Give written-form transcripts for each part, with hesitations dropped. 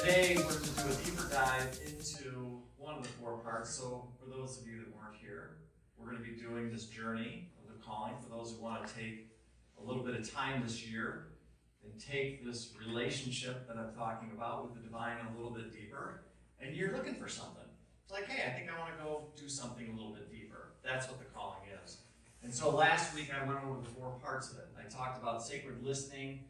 Today we're going to do a deeper dive into one of the 4 parts. So for those of you that weren't here, we're going to be doing this journey of the calling. For those who want to take a little bit of time this year and take this relationship that I'm talking about with the divine a little bit deeper, and you're looking for something. It's like, hey, I think I want to go do something a little bit deeper. That's what the calling is. And so last week I went over the 4 parts of it. I talked about sacred listening.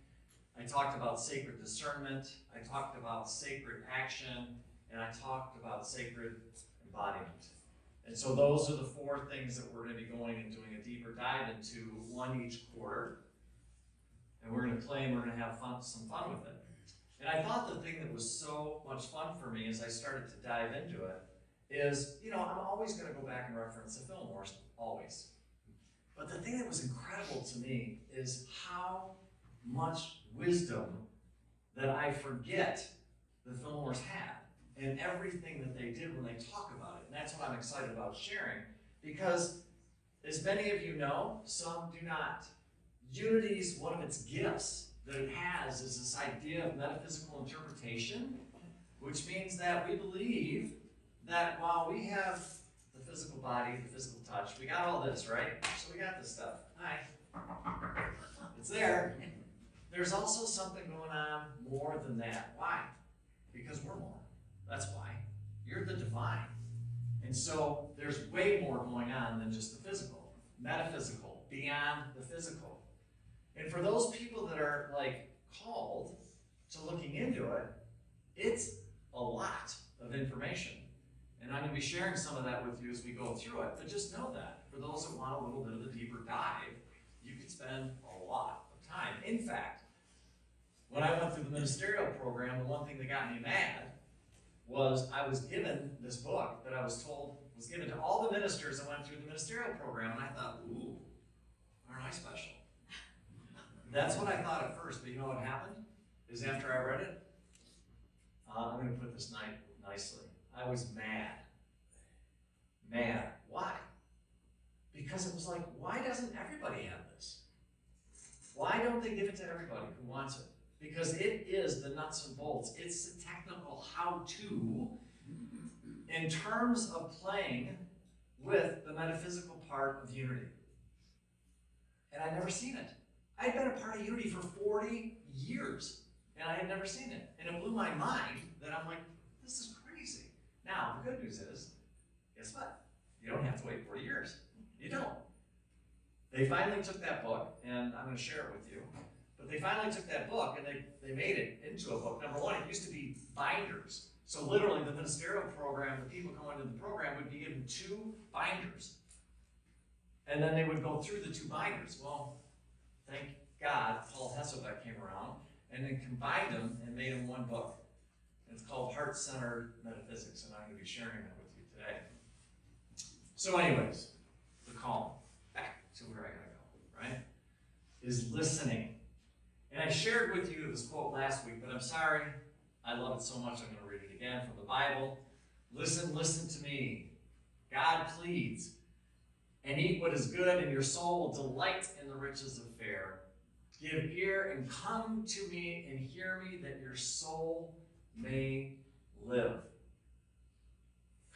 I talked about sacred discernment, I talked about sacred action, and I talked about sacred embodiment. And so those are the 4 things that we're going to be going and doing a deeper dive into, one each quarter. And we're going to play and we're going to have some fun with it. And I thought the thing that was so much fun for me as I started to dive into it is, I'm always going to go back and reference the Fillmores, always. But the thing that was incredible to me is how much wisdom that I forget the Fillmores had and everything that they did when they talk about it. And that's what I'm excited about sharing, because as many of you know, some do not. Unity's one of its gifts that it has is this idea of metaphysical interpretation, which means that we believe that while we have the physical body, the physical touch, we got all this, right? So we got this stuff. Hi. It's there. There's also something going on more than that. Why? Because we're more. That's why. You're the divine. And so there's way more going on than just the physical, metaphysical, beyond the physical. And for those people that are called to looking into it, it's a lot of information. And I'm going to be sharing some of that with you as we go through it. But just know that for those that want a little bit of the deeper dive, you can spend a lot of time. In fact, when I went through the ministerial program, the one thing that got me mad was I was given this book that I was told was given to all the ministers that went through the ministerial program, and I thought, ooh, aren't I special? That's what I thought at first, but you know what happened? Is after I read it, I'm going to put this nicely. I was mad. Mad. Why? Because it was like, why doesn't everybody have this? Why don't they give it to everybody who wants it? Because it is the nuts and bolts. It's the technical how-to in terms of playing with the metaphysical part of unity. And I'd never seen it. I'd been a part of unity for 40 years, and I had never seen it. And it blew my mind that I'm like, this is crazy. Now, the good news is, guess what? You don't have to wait 40 years. You don't. They finally took that book, and I'm going to share it with you. But they finally took that book and they made it into a book. Number one, it used to be binders. So literally the ministerial program, the people going into the program would be given 2 binders. And then they would go through the 2 binders. Well, thank God Paul Hesselbeck came around and then combined them and made them one book. And it's called Heart-Centered Metaphysics, and I'm going to be sharing that with you today. So anyways, the call, back to where I got to go, right, is listening. And I shared with you this quote last week, but I'm sorry. I love it so much, I'm going to read it again from the Bible. Listen to me. God pleads, and eat what is good, and your soul will delight in the riches of fare. Give ear and come to me and hear me, that your soul may live.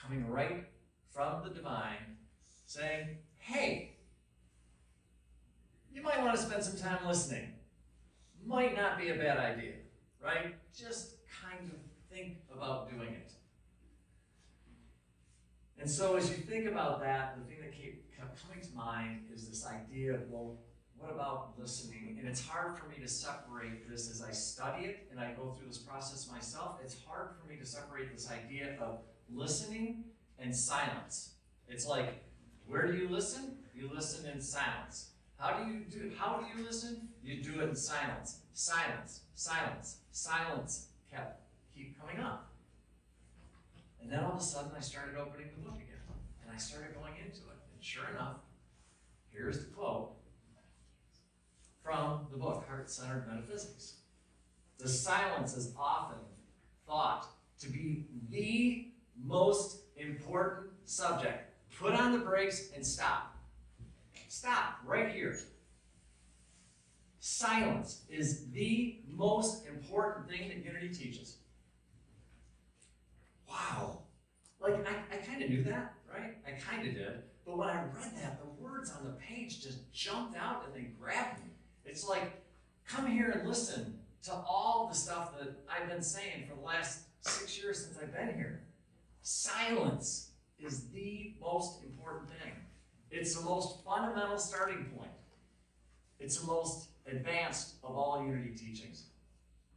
Coming right from the divine, saying, hey, you might want to spend some time listening. Might not be a bad idea, right? Just kind of think about doing it. And so as you think about that, the thing that kept coming to mind is this idea of, well, what about listening? And it's hard for me to separate this as I study it and I go through this process myself. It's hard for me to separate this idea of listening and silence. It's like, where do you listen? You listen in silence. How do you listen? You do it in silence. Silence, silence, silence keep coming up. And then all of a sudden I started opening the book again. And I started going into it. And sure enough, here's the quote from the book, Heart-Centered Metaphysics. The silence is often thought to be the most important subject. Put on the brakes and stop. Stop right here. Silence is the most important thing that unity teaches. wow. Like, I kind of knew that, right? I kind of did. But when I read that, the words on the page just jumped out and they grabbed me. It's like, come here and listen to all the stuff that I've been saying for the last 6 years since I've been here. Silence is the most important thing. It's the most fundamental starting point. It's the most advanced of all unity teachings.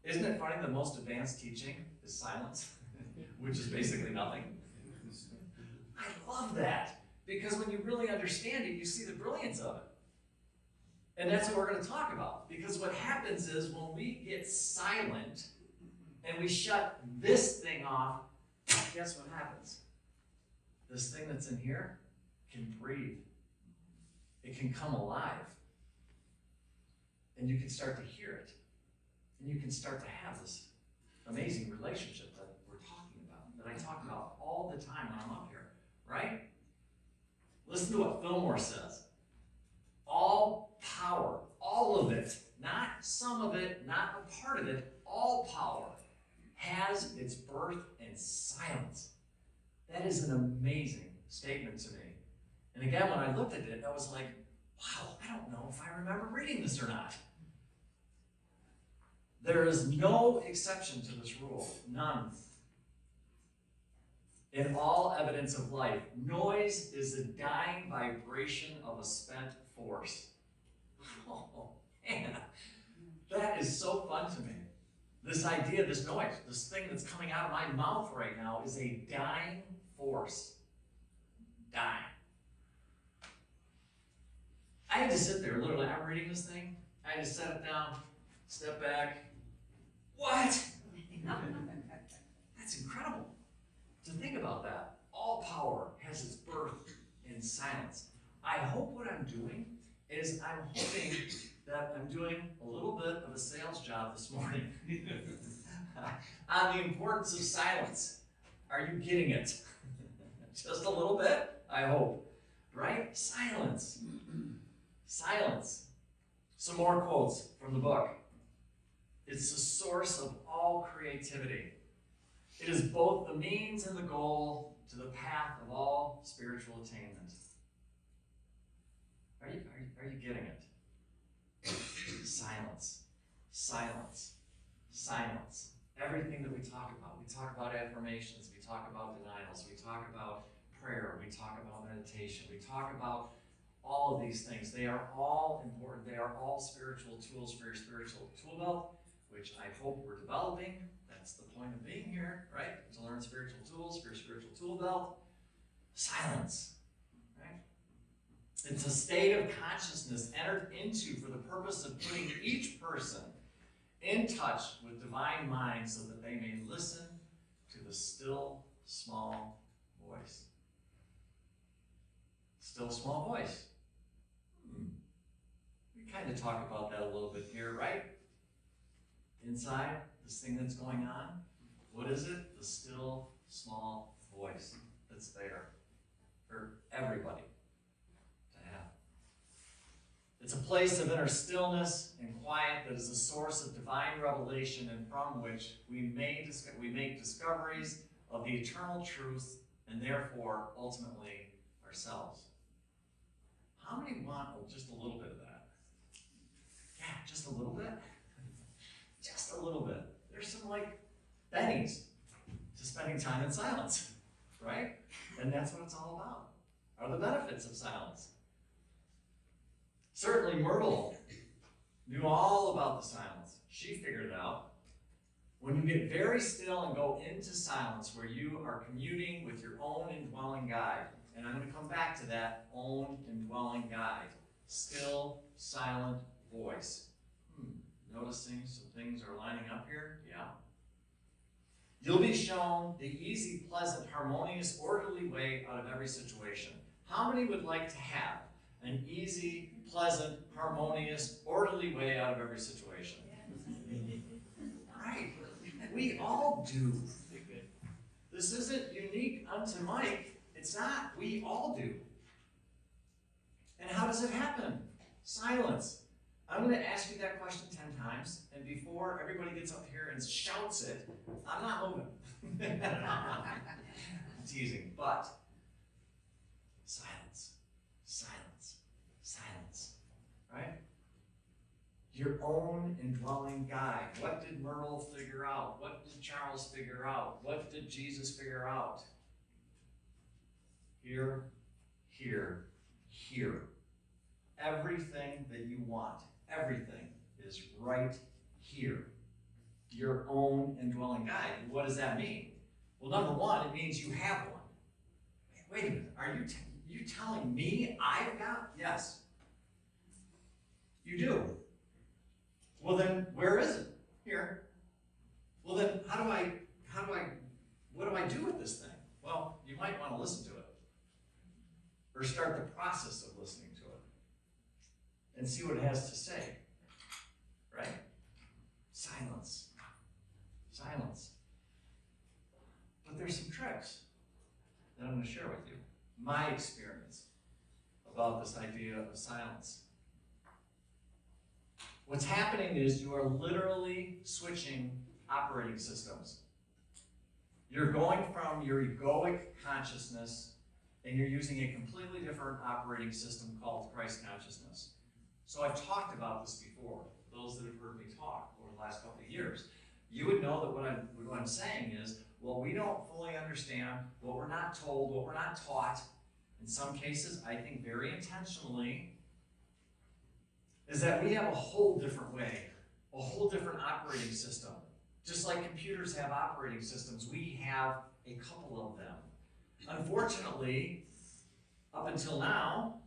Isn't it funny the most advanced teaching is silence, which is basically nothing? I love that, because when you really understand it, you see the brilliance of it. And that's what we're going to talk about, because what happens is when we get silent and we shut this thing off, guess what happens? This thing that's in here can breathe. It can come alive. And you can start to hear it. And you can start to have this amazing relationship that we're talking about, that I talk about all the time when I'm up here, right? Listen to what Fillmore says. All power, all of it, not some of it, not a part of it, all power has its birth in silence. That is an amazing statement to me. And again, when I looked at it, I was like, wow, I don't know if I remember reading this or not. There is no exception to this rule, none. In all evidence of life, noise is the dying vibration of a spent force. Oh, man, that is so fun to me. This idea, this noise, this thing that's coming out of my mouth right now is a dying force. Dying. I had to sit there, literally, I'm reading this thing, I had to set it down, step back. What? That's incredible. To think about that. All power has its birth in silence. I hope what I'm doing is I'm hoping that I'm doing a little bit of a sales job this morning on the importance of silence. Are you getting it? Just a little bit, I hope. Right? Silence. Silence. Some more quotes from the book. It's the source of all creativity. It is both the means and the goal to the path of all spiritual attainment. Are you getting it? Silence. Silence. Silence. Everything that we talk about affirmations, we talk about denials, we talk about prayer, we talk about meditation, we talk about all of these things. They are all important. They are all spiritual tools for your spiritual tool belt, which I hope we're developing. That's the point of being here, right? To learn spiritual tools for your spiritual tool belt. Silence, right? It's a state of consciousness entered into for the purpose of putting each person in touch with divine mind so that they may listen to the still, small voice. Still, small voice. We kind of talk about that a little bit here, right? Inside, this thing that's going on, what is it? The still, small voice that's there for everybody to have. It's a place of inner stillness and quiet that is a source of divine revelation and from which we make discoveries of the eternal truth and therefore, ultimately, ourselves. How many want just a little bit of that? Yeah, just a little bit? Just a little bit. There's some bennies to spending time in silence, right? And that's what it's all about, are the benefits of silence. Certainly Myrtle knew all about the silence. She figured it out. When you get very still and go into silence where you are communing with your own indwelling guide, and I'm going to come back to that own indwelling guide, still, silent voice. Noticing some things are lining up here? Yeah. You'll be shown the easy, pleasant, harmonious, orderly way out of every situation. How many would like to have an easy, pleasant, harmonious, orderly way out of every situation? Right. We all do. This isn't unique unto Mike. It's not. We all do. And how does it happen? Silence. I'm going to ask you that question 10 times, and before everybody gets up here and shouts it, I'm not moving. I'm teasing, but silence, silence, silence, right? Your own indwelling guide. What did Myrtle figure out? What did Charles figure out? What did Jesus figure out? Here, here, here. Everything that you want, everything is right here. Your own indwelling guide. What does that mean? Well, number one, it means you have one. Wait a minute. Are you telling me I've got? Yes. You do. Well then, where is it? Here. Well then, what do I do with this thing? Well, you might want to listen to it. Or start the process of listening to it. And see what it has to say. Right? Silence. Silence. But there's some tricks that I'm going to share with you. My experience about this idea of silence. What's happening is you are literally switching operating systems. You're going from your egoic consciousness and you're using a completely different operating system called Christ consciousness. So I've talked about this before. Those that have heard me talk over the last couple of years, you would know that what I'm saying is, well, we don't fully understand what we're not told, what we're not taught. In some cases, I think very intentionally, is that we have a whole different way, a whole different operating system. Just like computers have operating systems, we have a couple of them. Unfortunately, up until now,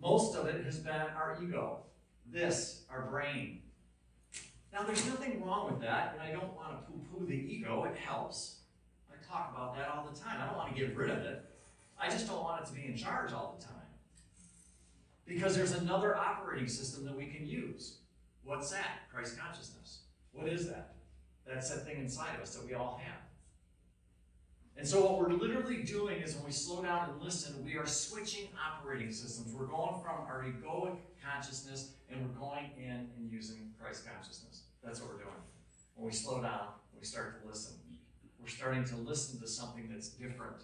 most of it has been our ego, our brain. Now, there's nothing wrong with that, and I don't want to poo-poo the ego. It helps. I talk about that all the time. I don't want to get rid of it. I just don't want it to be in charge all the time. Because there's another operating system that we can use. What's that? Christ consciousness. What is that? That's that thing inside of us that we all have. And so what we're literally doing is when we slow down and listen, we are switching operating systems. We're going from our egoic consciousness and we're going in and using Christ consciousness. That's what we're doing. When we slow down, we start to listen. We're starting to listen to something that's different.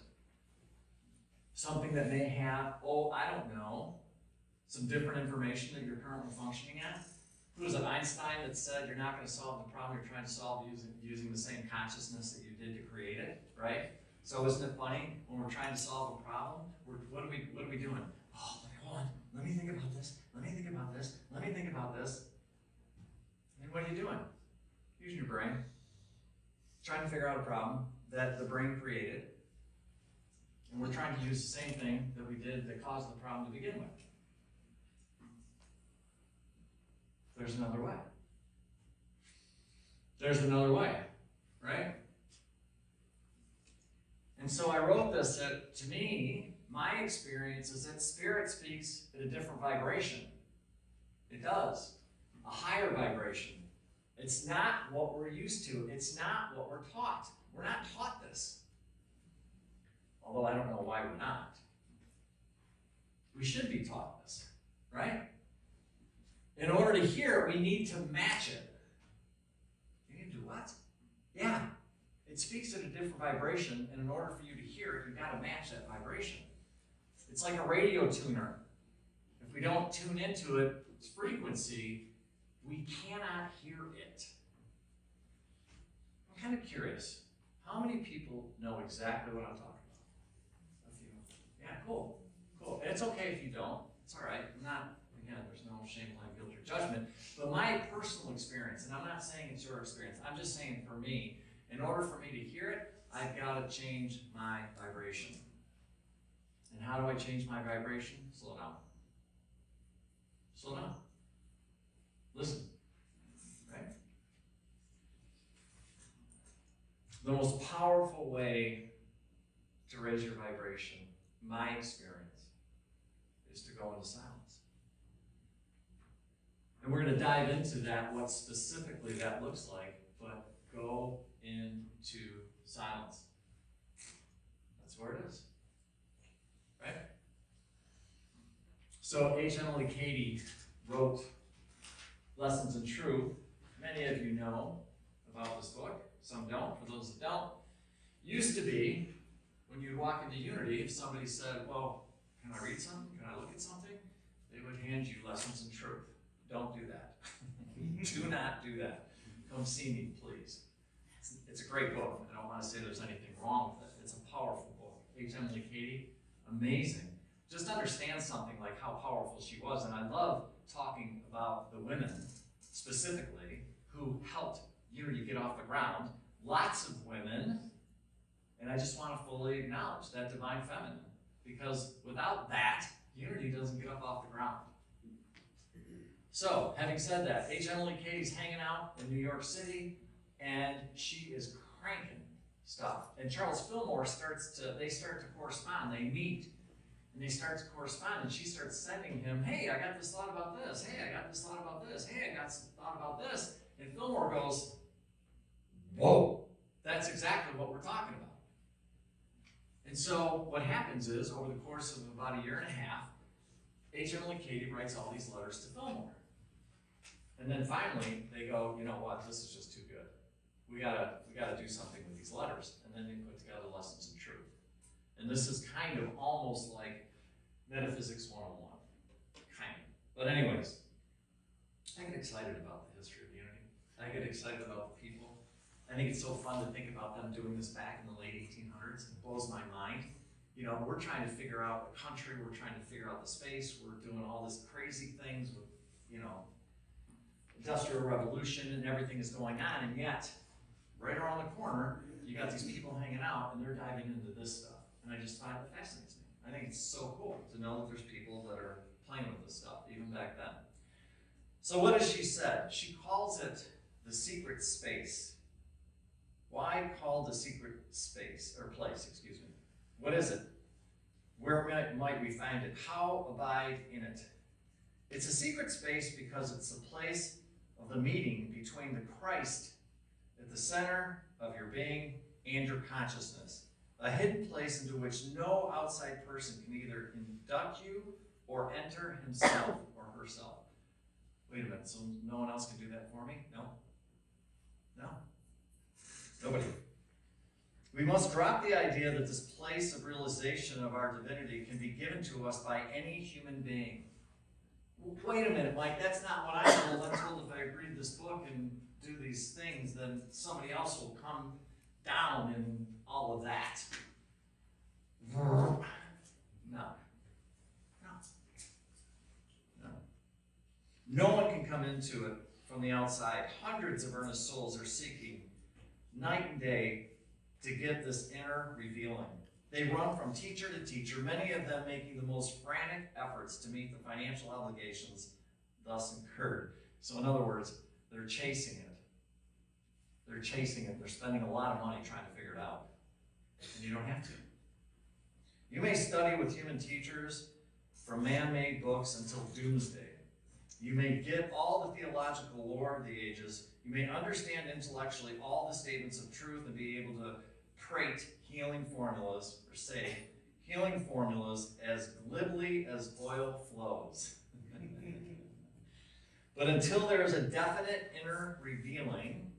Something that may have, I don't know, some different information that you're currently functioning at. Who was it, Einstein, that said you're not going to solve the problem you're trying to solve using the same consciousness that you did to create it, right? So isn't it funny when we're trying to solve a problem? What are we doing? Oh, hold on. Let me think about this. Let me think about this. Let me think about this. And what are you doing? Using your brain, trying to figure out a problem that the brain created, and we're trying to use the same thing that we did that caused the problem to begin with. There's another way. There's another way, right? And so I wrote this that, to me, my experience is that spirit speaks at a different vibration. It does. A higher vibration. It's not what we're used to. It's not what we're taught. We're not taught this. Although I don't know why we're not. We should be taught this, right? In order to hear it, we need to match it. You need to do what? Yeah. It speaks at a different vibration, and in order for you to hear it, you've got to match that vibration. It's like a radio tuner. If we don't tune into its frequency, we cannot hear it. I'm kind of curious. How many people know exactly what I'm talking about? A few. Yeah, cool. Cool. And it's okay if you don't. It's all right. Again, there's no shame, blame, guilt, or judgment. But my personal experience, and I'm not saying it's your experience, I'm just saying for me, in order for me to hear it, I've got to change my vibration. And how do I change my vibration? Slow down. Slow down. Listen. Right? The most powerful way to raise your vibration, my experience, is to go into silence. And we're going to dive into that, what specifically that looks like, but go into silence. That's where it is. Right? So H. Emily Cady wrote Lessons in Truth. Many of you know about this book. Some don't. For those that don't, used to be, when you'd walk into Unity, if somebody said, well, can I read something? Can I look at something? They would hand you Lessons in Truth. Don't do that. Do not do that. Come see me, please. It's a great book. I don't want to say there's anything wrong with it. It's a powerful book. H. Emily Cady, amazing. Just understand something like how powerful she was. And I love talking about the women, specifically, who helped Unity get off the ground. Lots of women, and I just want to fully acknowledge that divine feminine, because without that, Unity doesn't get up off the ground. So, having said that, H. Emily Cady's hanging out in New York City, and she is cranking stuff. And Charles Fillmore they start to correspond. They meet, and they start to correspond, and she starts sending him, hey, I got this thought about this. Hey, I got this thought about this. Hey, I got some thought about this. And Fillmore goes, whoa, that's exactly what we're talking about. And so what happens is, over the course of about a year and a half, H. Emily Cady writes all these letters to Fillmore. And then finally, they go, you know what, this is just too good. We gotta do something with these letters. And then they put together Lessons in Truth. And this is kind of almost like Metaphysics 101. Kind of. But anyways, I get excited about the history of Unity. I get excited about the people. I think it's so fun to think about them doing this back in the late 1800s. It blows my mind. You know, we're trying to figure out the country, we're trying to figure out the space, we're doing all this crazy things with, you know, Industrial Revolution and everything is going on, and yet, right around the corner, you got these people hanging out and they're diving into this stuff. And I just find it fascinates me. I think it's so cool to know that there's people that are playing with this stuff, even back then. So what has she said? She calls it the secret space. Why called the secret space, or place, excuse me? What is it? Where might we find it? How abide in it? It's a secret space because it's the place of the meeting between the Christ at the center of your being and your consciousness. A hidden place into which no outside person can either induct you or enter himself or herself. Wait a minute, so no one else can do that for me? No? No. Nobody. We must drop the idea that this place of realization of our divinity can be given to us by any human being. Wait a minute, Mike, that's not what I'm told. I'm told if I read this book and do these things, then somebody else will come down and all of that. No. No. No. No one can come into it from the outside. Hundreds of earnest souls are seeking night and day to get this inner revealing. They run from teacher to teacher, many of them making the most frantic efforts to meet the financial obligations thus incurred. So in other words, they're chasing it. They're chasing it. They're spending a lot of money trying to figure it out. And you don't have to. You may study with human teachers from man-made books until doomsday. You may get all the theological lore of the ages. You may understand intellectually all the statements of truth and be able to prate healing formulas, or say healing formulas as glibly as oil flows. But until there is a definite inner revealing,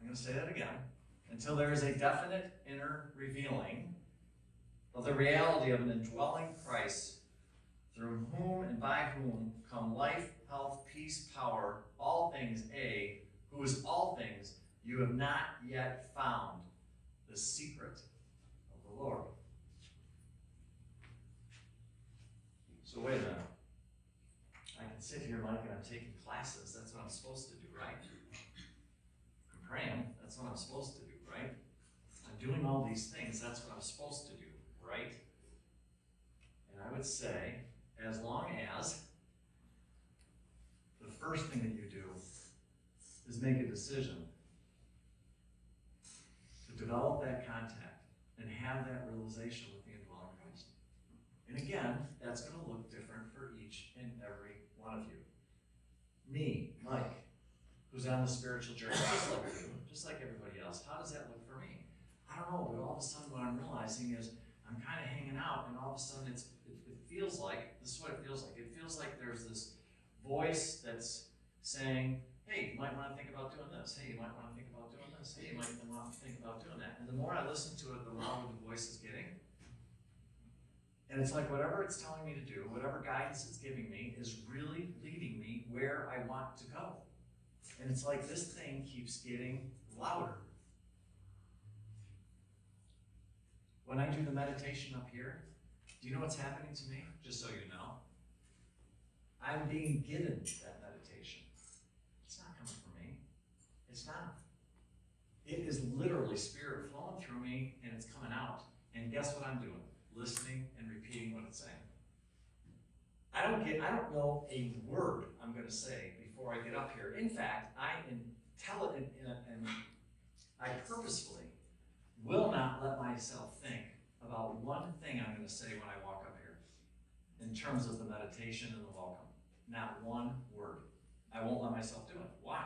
I'm going to say that again, until there is a definite inner revealing of the reality of an indwelling Christ, through whom and by whom come life, health, peace, power, all things, who is all things, you have not yet found the secret of the Lord. So wait a minute. I can sit here, Mike, and I'm taking classes. That's what I'm supposed to do, right? I'm praying. That's what I'm supposed to do, right? I'm doing all these things. That's what I'm supposed to do, right? And I would say, as long as the first thing that you do is make a decision to develop that contact and have that realization with the indwelling Christ. And again, that's going to look different for each and every one of you. Me, Mike, who's on the spiritual journey, just like you, just like everybody else, how does that look for me? I don't know, but all of a sudden what I'm realizing is I'm kind of hanging out, and all of a sudden it feels like, this is what it feels like. It feels like there's this voice that's saying, hey, you might want to think about doing this. Hey, you might want to think about doing this. Hey, you might want to think about doing that. And the more I listen to it, the louder the voice is getting. And it's like whatever it's telling me to do, whatever guidance it's giving me is really leading me where I want to go. And it's like this thing keeps getting louder. When I do the meditation up here, do you know what's happening to me? Just so you know. I'm being given that meditation. It's not coming from me. It's not. It is literally spirit flowing through me and it's coming out. And guess what I'm doing? Listening and repeating what it's saying. I don't know a word I'm going to say before I get up here. In fact, I tell it and I purposefully will not let myself think about one thing I'm going to say when I walk up here in terms of the meditation and the welcome. Not one word. I won't let myself do it. Why?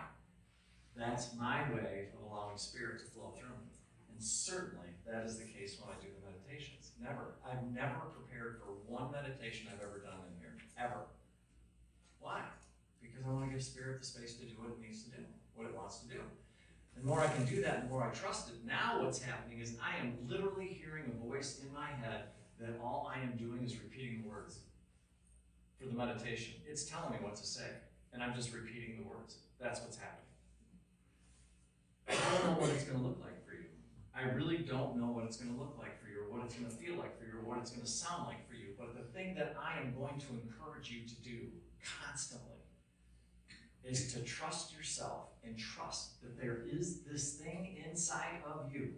That's my way of allowing spirit to flow through me. And certainly that is the case when I do the meditations. Never. I've never prepared for one meditation I've ever done in here. Ever. Why? Because I want to give spirit the space to do what it needs to do, what it wants to do. The more I can do that, the more I trust it. Now what's happening is I am literally hearing a voice in my head that all I am doing is repeating the words for the meditation. It's telling me what to say, and I'm just repeating the words. That's what's happening. I don't know what it's going to look like for you. I really don't know what it's going to look like for you, or what it's going to feel like for you, or what it's going to sound like for you. But the thing that I am going to encourage you to do constantly is to trust yourself and trust that there is this thing inside of you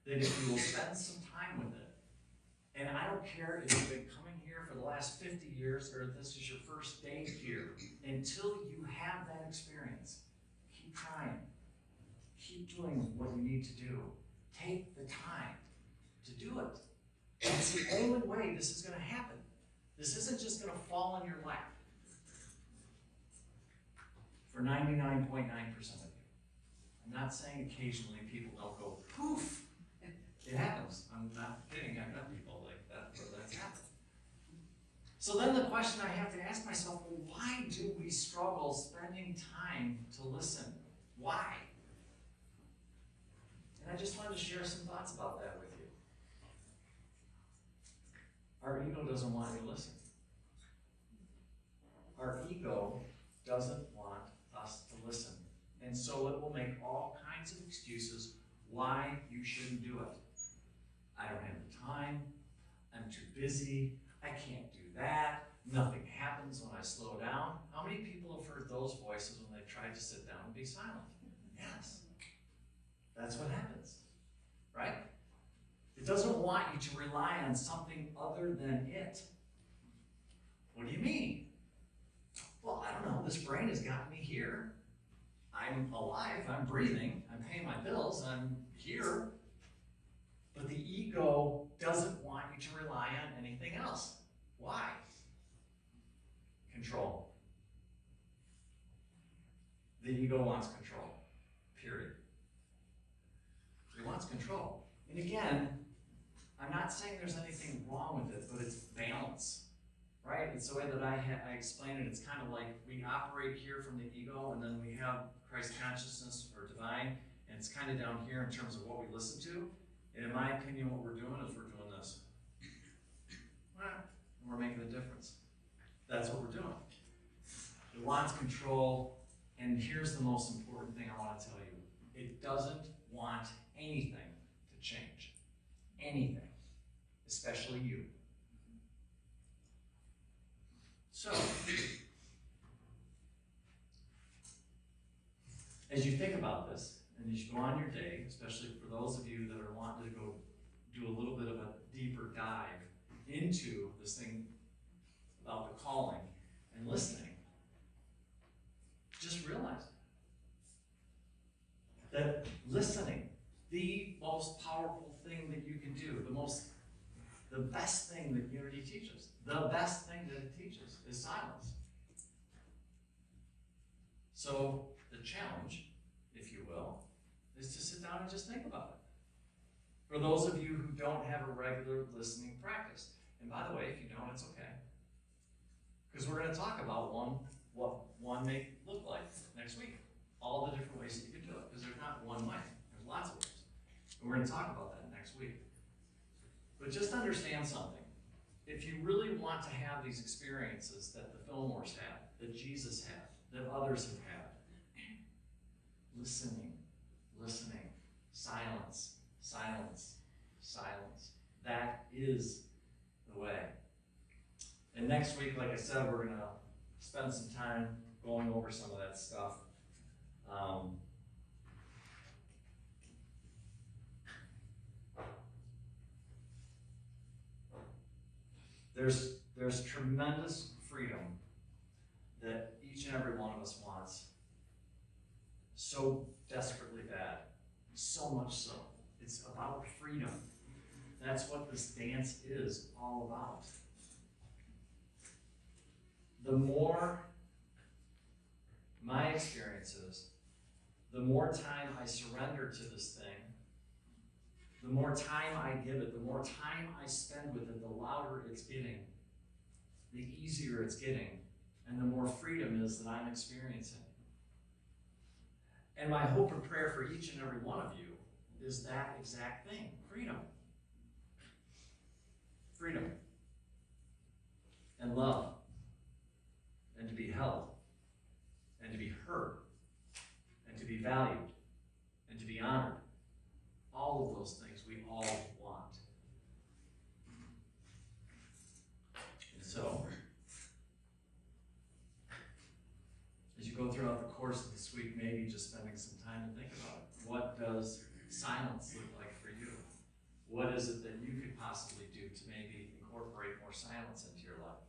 that if you will spend some time with it, and I don't care if you've been coming here for the last 50 years or if this is your first day here, until you have that experience, keep trying. Keep doing what you need to do. Take the time to do it. It's the only way this is going to happen. This isn't just going to fall in your lap for 99.9% of you. I'm not saying occasionally people don't go poof. It happens. I'm not kidding. I've met people like that where that's happened. So then the question I have to ask myself, well, why do we struggle spending time to listen? Why? And I just wanted to share some thoughts about that with you. Our ego doesn't want you to listen. Our ego doesn't want us to listen. And so it will make all kinds of excuses why you shouldn't do it. I don't have the time. I'm too busy. I can't do that. Nothing happens when I slow down. How many people have heard those voices when they tried to sit down and be silent? Yes. That's what happens, right? It doesn't want you to rely on something other than it. What do you mean? Well, I don't know. This brain has gotten me here. I'm alive. I'm breathing. I'm paying my bills. I'm here. But the ego doesn't want you to rely on anything else. Why? Control. The ego wants control. Period. It wants control. And again, I'm not saying there's anything wrong with it, but it's balance, right? It's the way that I explain it. It's kind of like we operate here from the ego, and then we have Christ consciousness or divine, and it's kind of down here in terms of what we listen to. And in my opinion, what we're doing is we're doing this. And we're making a difference. That's what we're doing. It wants control, and here's the most important thing I want to tell you. It doesn't want anything to change. Anything. Especially you. So, as you think about this, and as you go on your day, especially for those of you that are wanting to go do a little bit of a deeper dive into this thing about the calling and listening, just realize that listening, the most powerful thing that you can do, the best thing that unity teaches, the best thing that it teaches is silence. So the challenge, if you will, is to sit down and just think about it. For those of you who don't have a regular listening practice, and by the way, if you don't, it's okay. Because we're going to talk about one what one may look like next week. All the different ways that you can do it, because there's not one way. There's lots of ways. And we're going to talk about that next week. But just understand something. If you really want to have these experiences that the Fillmores had, that Jesus had, that others have had, listening, silence, silence, silence. That is the way. And next week, like I said, we're going to spend some time going over some of that stuff. There's tremendous freedom that each and every one of us wants so desperately bad, so much so. It's about freedom. That's what this dance is all about. The more my experience is, the more time I surrender to this thing, the more time I give it, the more time I spend with it, the louder it's getting, the easier it's getting, and the more freedom is that I'm experiencing. And my hope and prayer for each and every one of you is that exact thing, freedom. Freedom. And love. And to be held. And to be heard. And to be valued. And to be honored. All of those things we all want. And so, as you go throughout the course of this week, maybe just spending some time to think about it. What does silence look like for you? What is it that you could possibly do to maybe incorporate more silence into your life?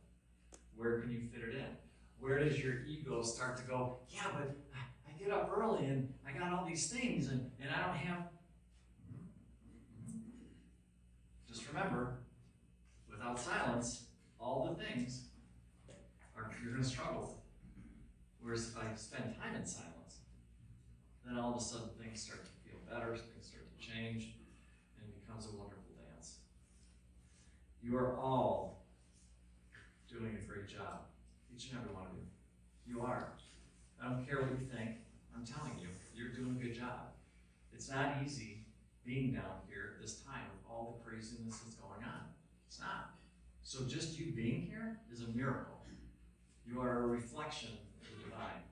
Where can you fit it in? Where does your ego start to go, yeah, but I get up early and I got all these things and I don't have... Just remember, without silence, all the things you're going to struggle with. Whereas if I spend time in silence, then all of a sudden things start to feel better, things start to change, and it becomes a wonderful dance. You are all doing a great job, each and every one of you. You are. I don't care what you think, I'm telling you, you're doing a good job. It's not easy being down here at this time with all the craziness that's going on. It's not. So just you being here is a miracle. You are a reflection of the divine.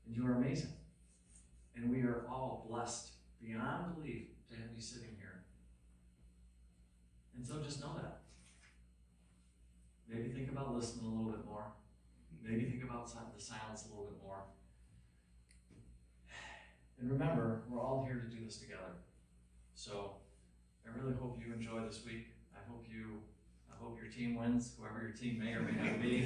And you are amazing. And we are all blessed beyond belief to have you sitting here. And so just know that. Maybe think about listening a little bit more. Maybe think about the silence a little bit more. And remember, we're all here to do this together. So I really hope you enjoy this week. I hope your team wins, whoever your team may or may not be.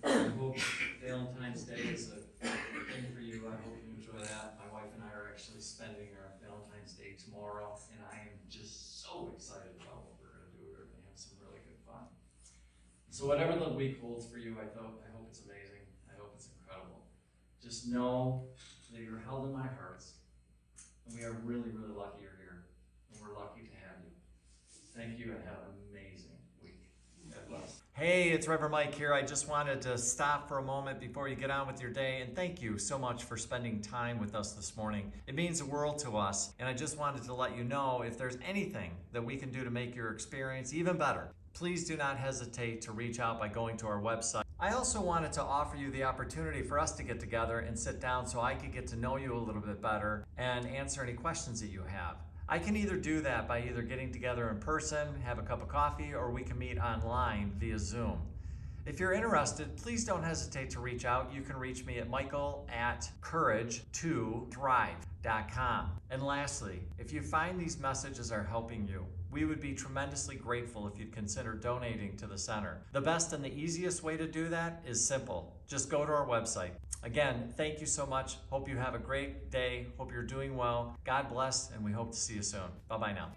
I hope Valentine's Day is a thing for you. I hope you enjoy that. My wife and I are actually spending our Valentine's Day tomorrow, and I am just so excited about what we're going to do. We're going to have some really good fun. So whatever the week holds for you, I hope it's amazing. I hope it's incredible. Just know that you're held in my hearts, and we are really, really lucky you're here, and we're lucky to have you. Thank you, and have an amazing week. God bless. Hey, it's Reverend Mike here. I just wanted to stop for a moment before you get on with your day, and thank you so much for spending time with us this morning. It means the world to us, and I just wanted to let you know if there's anything that we can do to make your experience even better, please do not hesitate to reach out by going to our website. I also wanted to offer you the opportunity for us to get together and sit down so I could get to know you a little bit better and answer any questions that you have. I can either do that by either getting together in person, have a cup of coffee, or we can meet online via Zoom. If you're interested, please don't hesitate to reach out. You can reach me at michael@courage2thrive.com. And lastly, if you find these messages are helping you, we would be tremendously grateful if you'd consider donating to the center. The best and the easiest way to do that is simple. Just go to our website. Again, thank you so much. Hope you have a great day. Hope you're doing well. God bless, and we hope to see you soon. Bye-bye now.